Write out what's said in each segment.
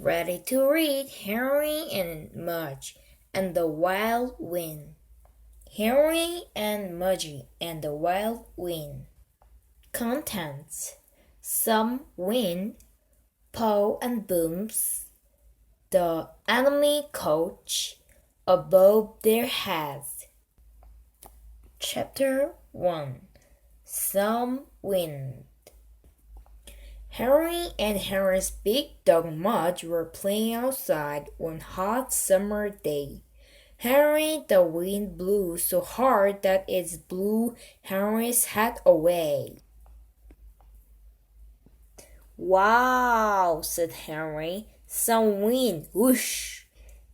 Ready to read Henry and Mudge and the Wild Wind. Henry and Mudge and the Wild Wind. Contents: some wind, Paul and booms, the enemy coach above their heads. Chapter 1. Some wind. Henry and Henry's big dog Mudge were playing outside one hot summer day. Henry, the wind blew so hard that it blew Henry's hat away. "Wow," said Henry, "some wind, whoosh!"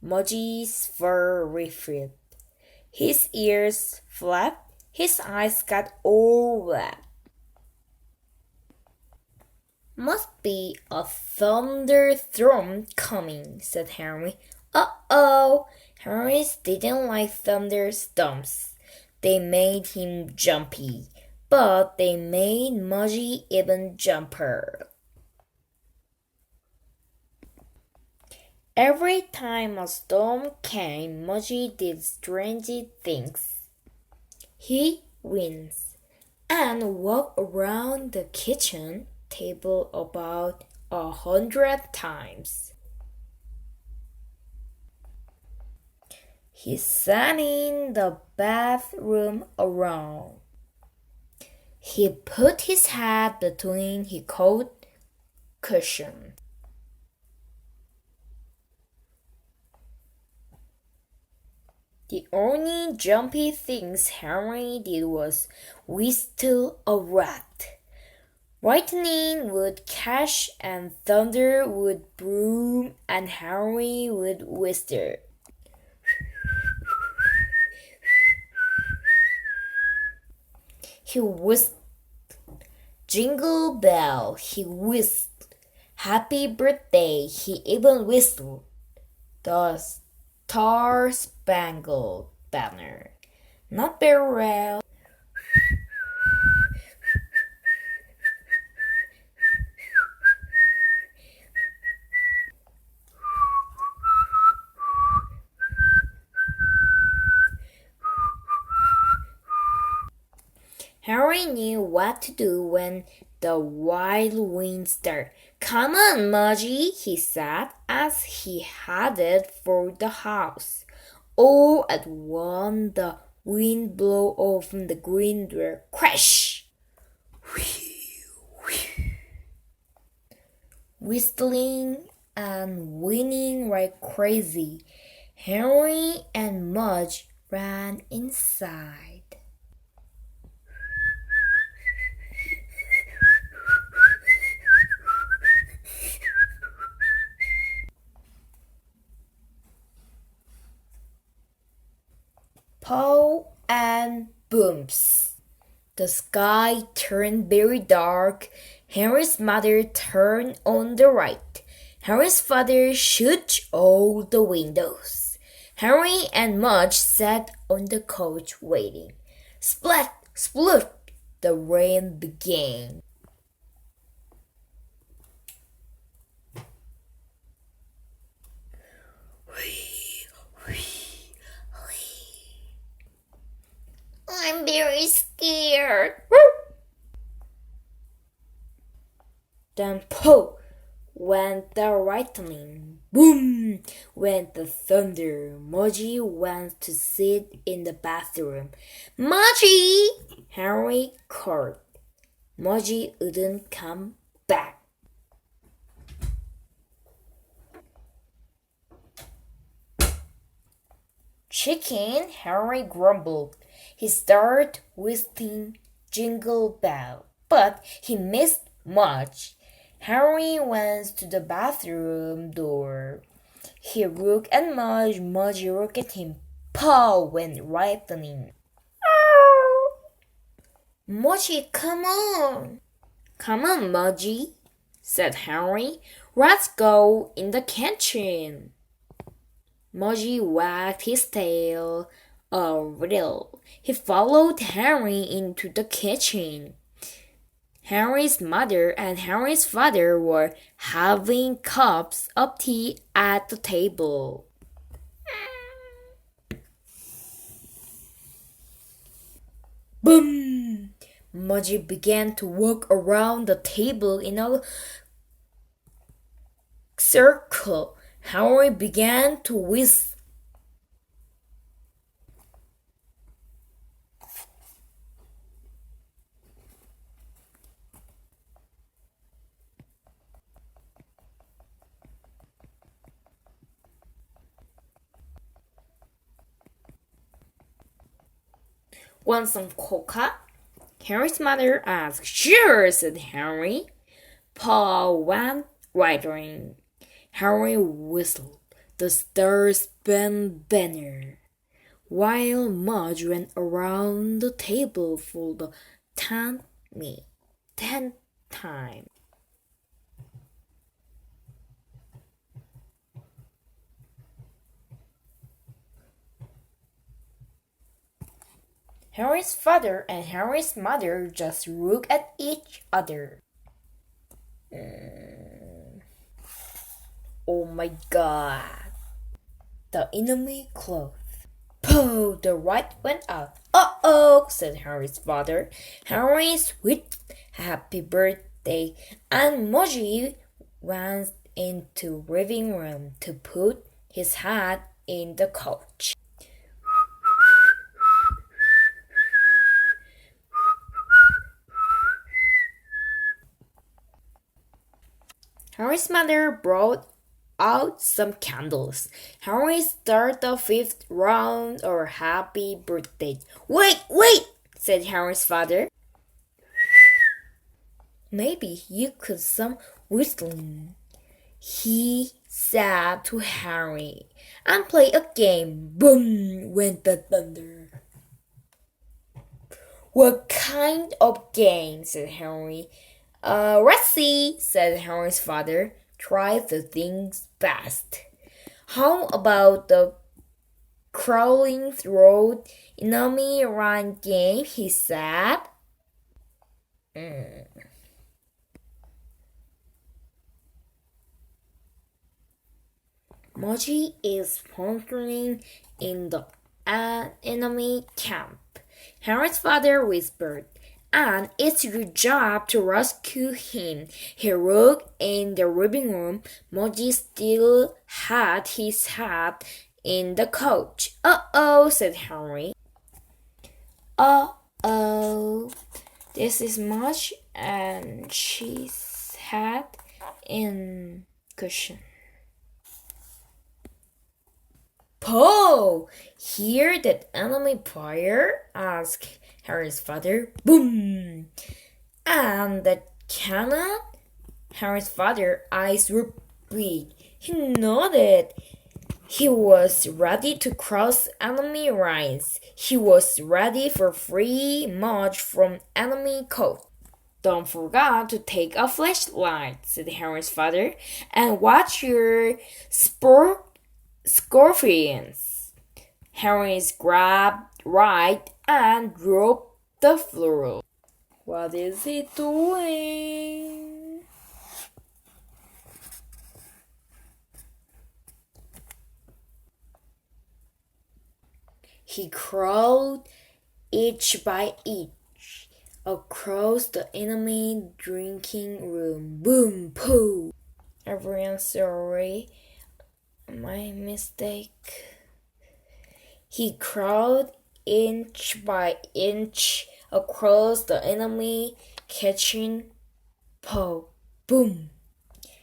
Mudge's fur rippled. His ears flapped, his eyes got all wet. "Must be a thunderstorm coming," said Henry. "Uh-oh!" Henry didn't like thunderstorms. They made him jumpy, but they made Mudge even jumper. Every time a storm came, Mudge did strange things. He winced and walked around the kitchen table about 100 times. He sat in the bathroom alone. He put his head between his coat cushion. The only jumpy things Henry did was whistle a rat. Lightning would catch and thunder would boom and Henry would whistle. He whistled Jingle Bell, he whistled Happy Birthday, he even whistled the Star Spangled Banner. Not very well. Henry knew what to do when the wild wind started. "Come on, Mudge," he said as he headed for the house. All at once the wind blew open the green door. Crash! Whistling and whinnying like crazy, Henry and Mudge ran inside. Paul and booms. The sky turned very dark. Henry's mother turned on the light. Henry's father shut all the windows. Henry and Mudge sat on the couch waiting. Splat, sploot, the rain began. "I'm very scared." Then poof went the lightning. Boom went the thunder. Mudge went to sit in the bathroom. "Mudge!" Henry called. Mudge wouldn't come back. "Chicken," Henry grumbled. He started whistling Jingle Bell, but he missed Mudge. Henry went to the bathroom door. He looked at Mudge. Mudge looked at him. Paw went lightning. "Mudge, come on." "Come on, Mudge," said Henry. "Let's go in the kitchen." Mudge wagged his tail a little. He followed Henry into the kitchen. Henry's mother and Henry's father were having cups of tea at the table. Boom! Mudge began to walk around the table in a circle. Henry began to whistle. Want some coca? Henry's mother asked. Sure, said Henry. Paul went riding. Henry whistled. The stars bent banner, while Mudge went around the table for the 10th time. Henry's father and Henry's mother just looked at each other. Oh my God! The enemy closed. Pooh! The light went out. Uh-oh! said Henry's father. Henry sweet happy birthday, and Mudge went into living room to put his hat in the couch. Henry's mother brought out some candles. Henry started the 5th round of happy birthday. Wait, said Henry's father. Maybe you could some whistling, he said to Henry, and play a game. Boom went the thunder. What kind of game? Said Henry. Let's see, said Henry's father. Try the things best. How about the crawling through enemy run game? He said. Mudge is functioning in the enemy camp, Henry's father whispered. And it's your job to rescue him. He looked in the living room. Mudge still had his hat in the couch. Uh-oh, said Henry. Uh-oh. This is Mudge and she's hat in cushion. Paul, hear that enemy fire? Asked Henry's father. Boom! And that cannon? Henry's father's eyes were big. He nodded. He was ready to cross enemy lines. He was ready for free march from enemy coast. Don't forget to take a flashlight, said Henry's father, and watch your scorpions. Henry grabbed right and dropped the floor. What is he doing? He crawled inch by inch across the enemy drinking room. Boom, pooh! Everyone's sorry. My mistake. He crawled inch by inch across the enemy kitchen. Pow! Boom!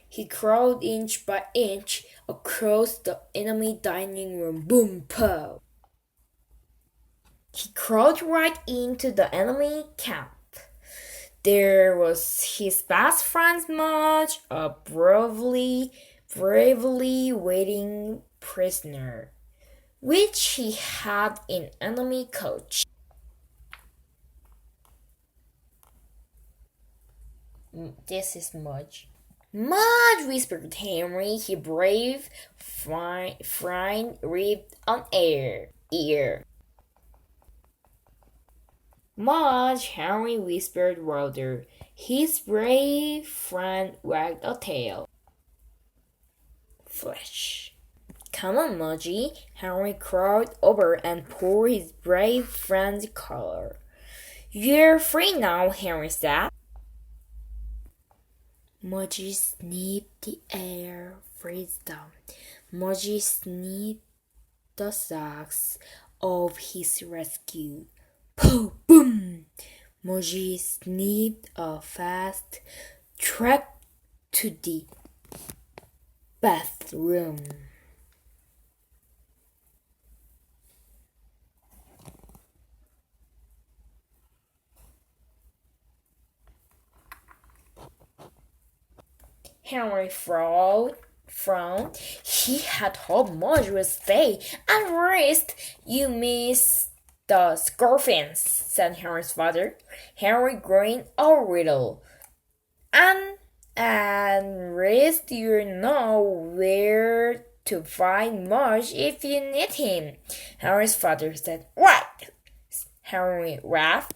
He crawled inch by inch across the enemy dining room. Boom! Pow! He crawled right into the enemy camp. There was his best friend Mudge, a bravely waiting prisoner, which he had in enemy couch. This is Mudge. Mudge, whispered Henry, his brave friend ripped on ear. Mudge, Henry whispered louder. His brave friend wagged a tail. Flash. Come on, Mudgy. Henry crawled over and poured his brave friend's collar. You're free now, Henry said. Mudgy sniffed the air, freeze down. Mudgy sniffed the socks of his rescue. Pooh, boom! Mudgy sniffed a fast track to the bathroom. Henry frowned. He had hoped Mudge would stay and rest. You miss the scorpions, said Henry's father. Henry grinned a little. And rest, you know where to find Mudge if you need him. Henry's father said, What? Henry laughed.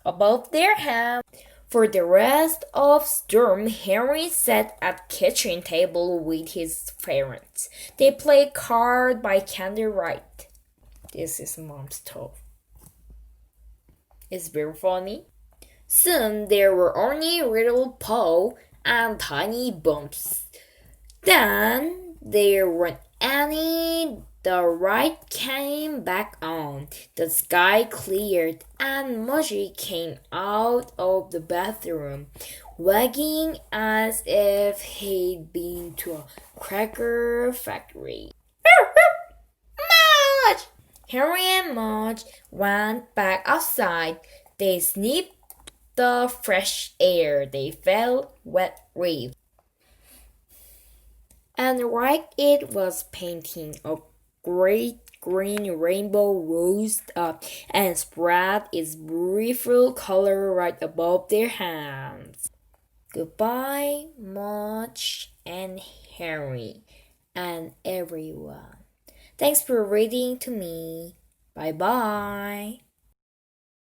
Above their heads. For the rest of term, Henry sat at kitchen table with his parents. They played cards by candlelight. This is Mom's talk. It's very funny. Soon there were only little paws and tiny bumps. Then there weren't any. The light came back on, the sky cleared, and Mudgy came out of the bathroom, wagging as if he'd been to a cracker factory. Mudge! Henry and Mudge went back outside. They sniffed the fresh air. They felt wet leaves. And like it was painting, a great green rainbow rose up and spread its beautiful color right above their hands. Goodbye, Mudge and Henry, and everyone. Thanks for reading to me. Bye bye.